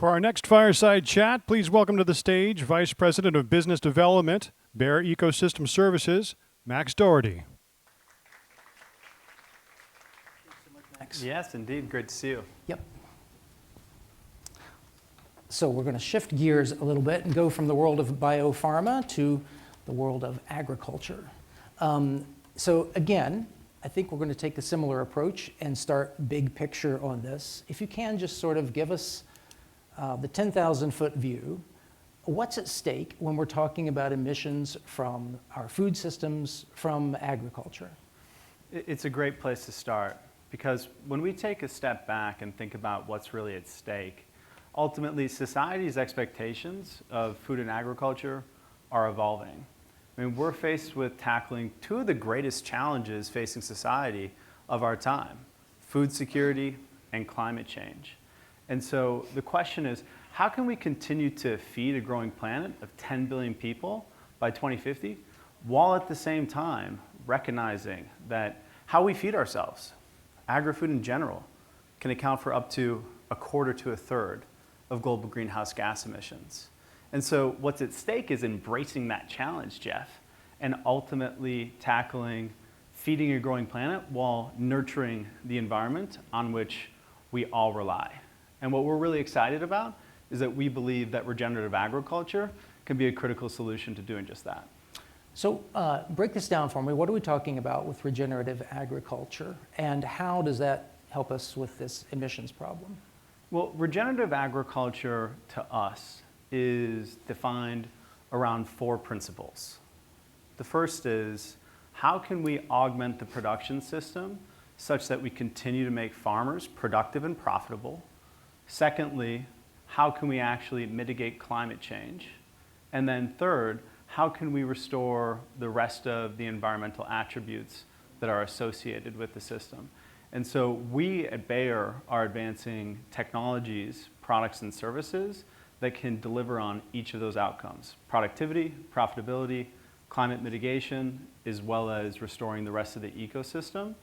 For our next Fireside Chat, please welcome to the stage Vice President of Business Development, Bayer Ecosystem Services, Max Dougherty. Max. Yes, indeed. Great to see you. Yep. So we're going to shift gears a little bit and go from the world of biopharma to the world of agriculture. So again, I think we're going to take a similar approach and start big picture on this. If you can just sort of give us the 10,000-foot view. What's at stake when we're talking about emissions from our food systems, from agriculture? It's a great place to start because when we take a step back and think about what's really at stake, ultimately society's expectations of food and agriculture are evolving. I mean, we're faced with tackling two of the greatest challenges facing society of our time, food security and climate change. And so the question is, how can we continue to feed a growing planet of 10 billion people by 2050, while at the same time recognizing that how we feed ourselves, agri-food in general, can account for up to a quarter to a third of global greenhouse gas emissions. And so what's at stake is embracing that challenge, Jeff, and ultimately tackling feeding a growing planet while nurturing the environment on which we all rely. And what we're really excited about is that we believe that regenerative agriculture can be a critical solution to doing just that. So break this down for me. What are we talking about with regenerative agriculture, and how does that help us with this emissions problem? Well, regenerative agriculture to us is defined around four principles. The first is, how can we augment the production system such that we continue to make farmers productive and profitable? Secondly, how can we actually mitigate climate change? And then third, how can we restore the rest of the environmental attributes that are associated with the system? And so we at Bayer are advancing technologies, products, and services that can deliver on each of those outcomes: productivity, profitability, climate mitigation, as well as restoring the rest of the ecosystem.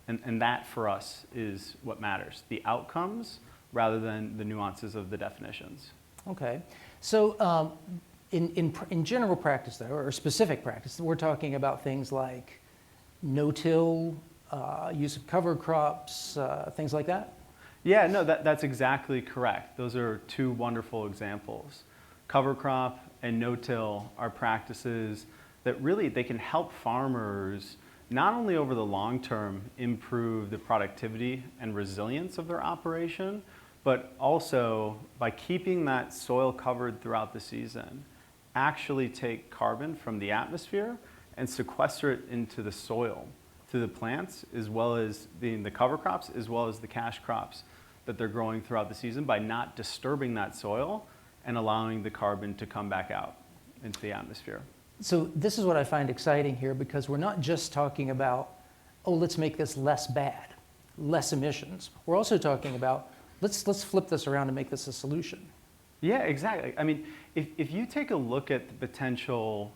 And that for us is what matters, the outcomes rather than the nuances of the definitions. Okay. So in general practice, though, or specific practice, we're talking about things like no-till, use of cover crops, things like that? Yeah, no, that's exactly correct. Those are two wonderful examples. Cover crop and no-till are practices that really, they can help farmers not only over the long term improve the productivity and resilience of their operation, but also by keeping that soil covered throughout the season, actually take carbon from the atmosphere and sequester it into the soil through the plants, as well as the cover crops, as well as the cash crops that they're growing throughout the season, by not disturbing that soil and allowing the carbon to come back out into the atmosphere. So this is what I find exciting here, because we're not just talking about, oh, let's make this less bad, less emissions. We're also talking about, let's flip this around and make this a solution. Yeah, exactly. I mean, if you take a look at the potential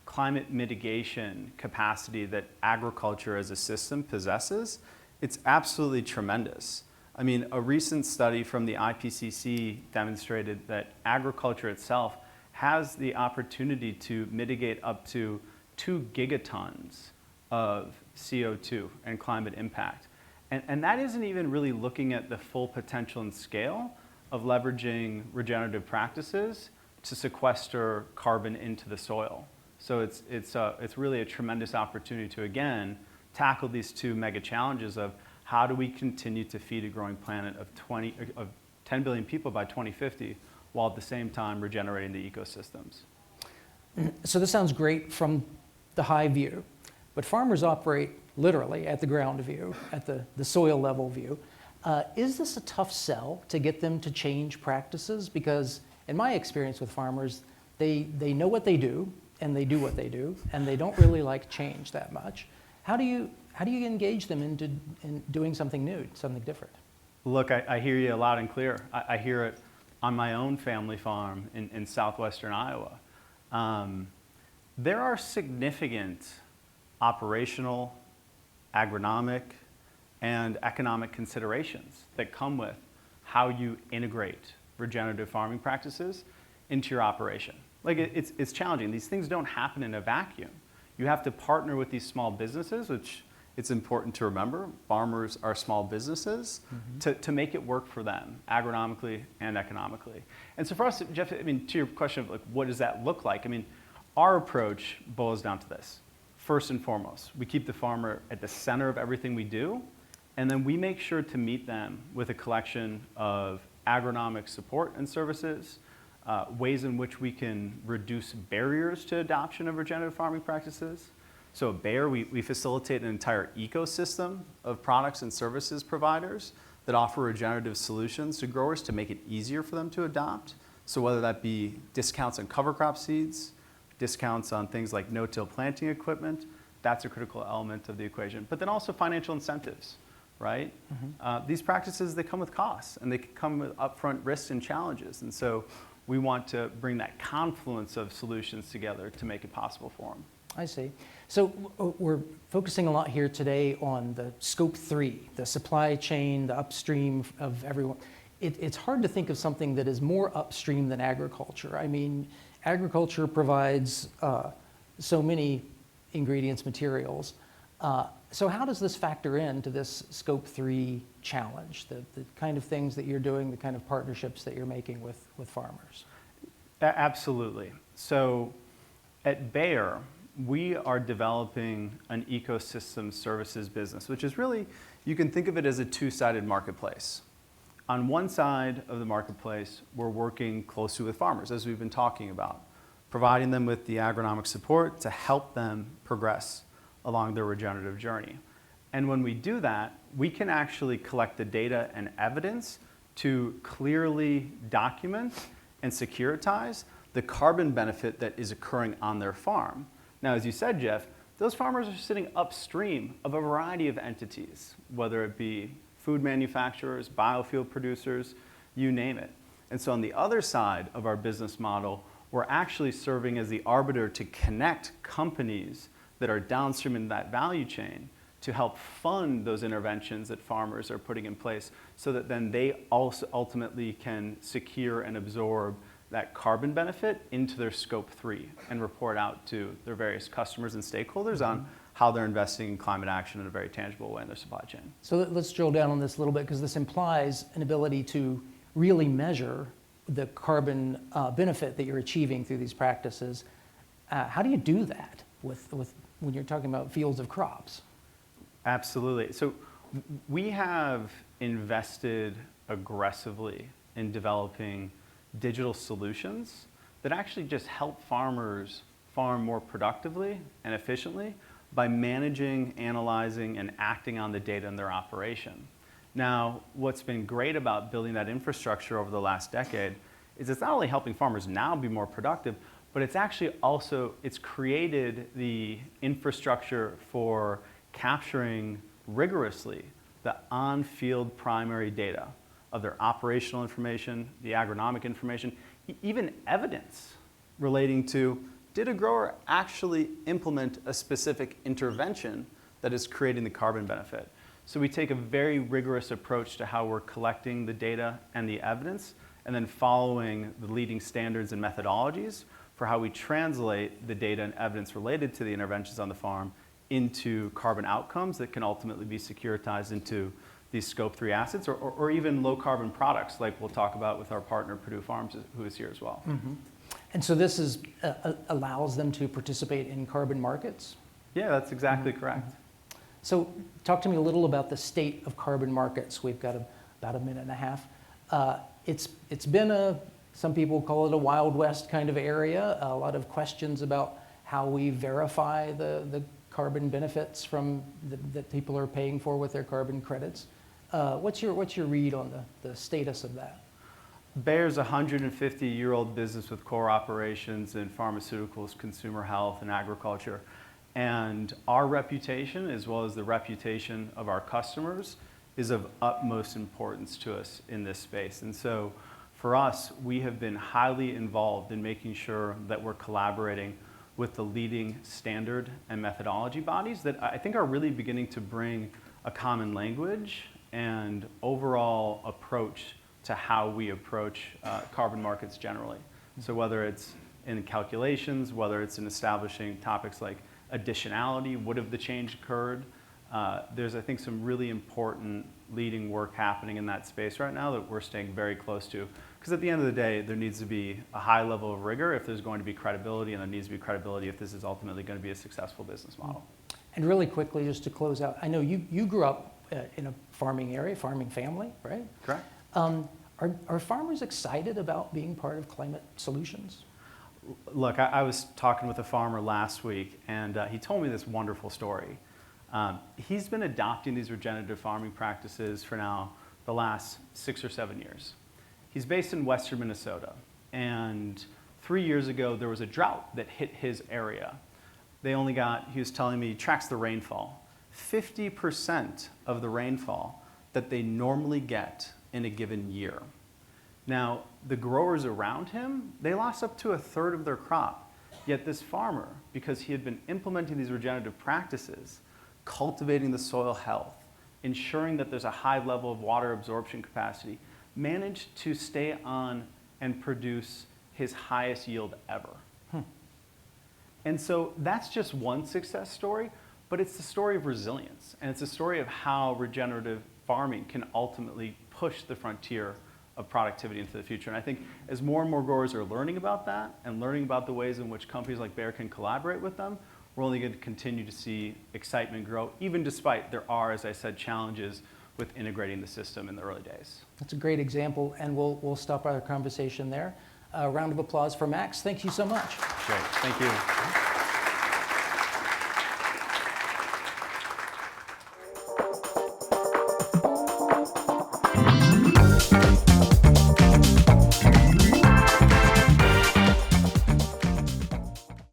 climate mitigation capacity that agriculture as a system possesses, it's absolutely tremendous. I mean, a recent study from the IPCC demonstrated that agriculture itself has the opportunity to mitigate up to 2 gigatons of CO2 and climate impact. And that isn't even really looking at the full potential and scale of leveraging regenerative practices to sequester carbon into the soil. So it's really a tremendous opportunity to, again, tackle these two mega challenges of how do we continue to feed a growing planet of 10 billion people by 2050, while at the same time regenerating the ecosystems. So this sounds great from the high view, but farmers operate literally at the ground view, at the soil level view. Is this a tough sell to get them to change practices? Because in my experience with farmers, they know what they do, and they do what they do, and they don't really like change that much. How do you engage them in doing something new, something different? Look, I hear you loud and clear. I hear it on my own family farm in southwestern Iowa. There are significant operational, agronomic, and economic considerations that come with how you integrate regenerative farming practices into your operation. Like it's challenging. These things don't happen in a vacuum. You have to partner with these small businesses, which it's important to remember. Farmers are small businesses to make it work for them, agronomically and economically. And so for us, Jeff, I mean, to your question of like, what does that look like? I mean, our approach boils down to this. First and foremost, we keep the farmer at the center of everything we do, and then we make sure to meet them with a collection of agronomic support and services, ways in which we can reduce barriers to adoption of regenerative farming practices. So at Bayer, we facilitate an entire ecosystem of products and services providers that offer regenerative solutions to growers to make it easier for them to adopt. So whether that be discounts on cover crop seeds, discounts on things like no-till planting equipment, that's a critical element of the equation. But then also financial incentives, right? These practices, they come with costs, and they come with upfront risks and challenges. And so we want to bring that confluence of solutions together to make it possible for them. I see. So we're focusing a lot here today on the scope 3, the supply chain, the upstream of everyone. It's hard to think of something that is more upstream than agriculture. I mean, agriculture provides so many ingredients, materials. So how does this factor into this scope 3 challenge, the kind of things that you're doing, the kind of partnerships that you're making with farmers? Absolutely. So at Bayer, we are developing an ecosystem services business, which is really, you can think of it as a two-sided marketplace. On one side of the marketplace, we're working closely with farmers, as we've been talking about, providing them with the agronomic support to help them progress along their regenerative journey. And when we do that, we can actually collect the data and evidence to clearly document and securitize the carbon benefit that is occurring on their farm. Now, as you said, Jeff, those farmers are sitting upstream of a variety of entities, whether it be food manufacturers, biofuel producers, you name it. And so on the other side of our business model, we're actually serving as the arbiter to connect companies that are downstream in that value chain to help fund those interventions that farmers are putting in place so that then they also ultimately can secure and absorb that carbon benefit into their scope 3 and report out to their various customers and stakeholders on how they're investing in climate action in a very tangible way in their supply chain. So let's drill down on this a little bit, because this implies an ability to really measure the carbon benefit that you're achieving through these practices. How do you do that with when you're talking about fields of crops? Absolutely. So we have invested aggressively in developing digital solutions that actually just help farmers farm more productively and efficiently by managing, analyzing, and acting on the data in their operation. Now, what's been great about building that infrastructure over the last decade is it's not only helping farmers now be more productive, but it's actually also, it's created the infrastructure for capturing rigorously the on-field primary data of their operational information, the agronomic information, even evidence relating to, did a grower actually implement a specific intervention that is creating the carbon benefit? So we take a very rigorous approach to how we're collecting the data and the evidence, and then following the leading standards and methodologies for how we translate the data and evidence related to the interventions on the farm into carbon outcomes that can ultimately be securitized into these scope 3 assets, or even low carbon products like we'll talk about with our partner Purdue Farms, who is here as well. And so this is allows them to participate in carbon markets? Yeah, that's exactly correct. So talk to me a little about the state of carbon markets. We've got about a minute and a half. It's been some people call it a Wild West kind of area, a lot of questions about how we verify the carbon benefits from that people are paying for with their carbon credits. What's your read on the status of that? Bayer's a 150-year-old business with core operations in pharmaceuticals, consumer health, and agriculture. And our reputation, as well as the reputation of our customers, is of utmost importance to us in this space. And so for us, we have been highly involved in making sure that we're collaborating with the leading standard and methodology bodies that I think are really beginning to bring a common language and overall approach to how we approach carbon markets generally. So whether it's in calculations, whether it's in establishing topics like additionality, what if the change occurred? There's, I think, some really important leading work happening in that space right now that we're staying very close to. Because at the end of the day, there needs to be a high level of rigor if there's going to be credibility, and there needs to be credibility if this is ultimately going to be a successful business model. And really quickly, just to close out, I know you grew up in a farming area, farming family, right? Correct. Are farmers excited about being part of climate solutions? Look, I was talking with a farmer last week, and he told me this wonderful story. He's been adopting these regenerative farming practices for now the last 6 or 7 years. He's based in western Minnesota, and 3 years ago there was a drought that hit his area. They only got, he was telling me, he tracks the rainfall. 50% of the rainfall that they normally get in a given year. Now, the growers around him, they lost up to 1/3 of their crop. Yet this farmer, because he had been implementing these regenerative practices, cultivating the soil health, ensuring that there's a high level of water absorption capacity, managed to stay on and produce his highest yield ever. And so that's just one success story, but it's the story of resilience. And it's a story of how regenerative farming can ultimately push the frontier of productivity into the future. And I think as more and more growers are learning about that and learning about the ways in which companies like Bayer can collaborate with them, we're only going to continue to see excitement grow, even despite there are, as I said, challenges with integrating the system in the early days. That's a great example, and we'll stop our conversation there. A round of applause for Max. Thank you so much. Great. Thank you.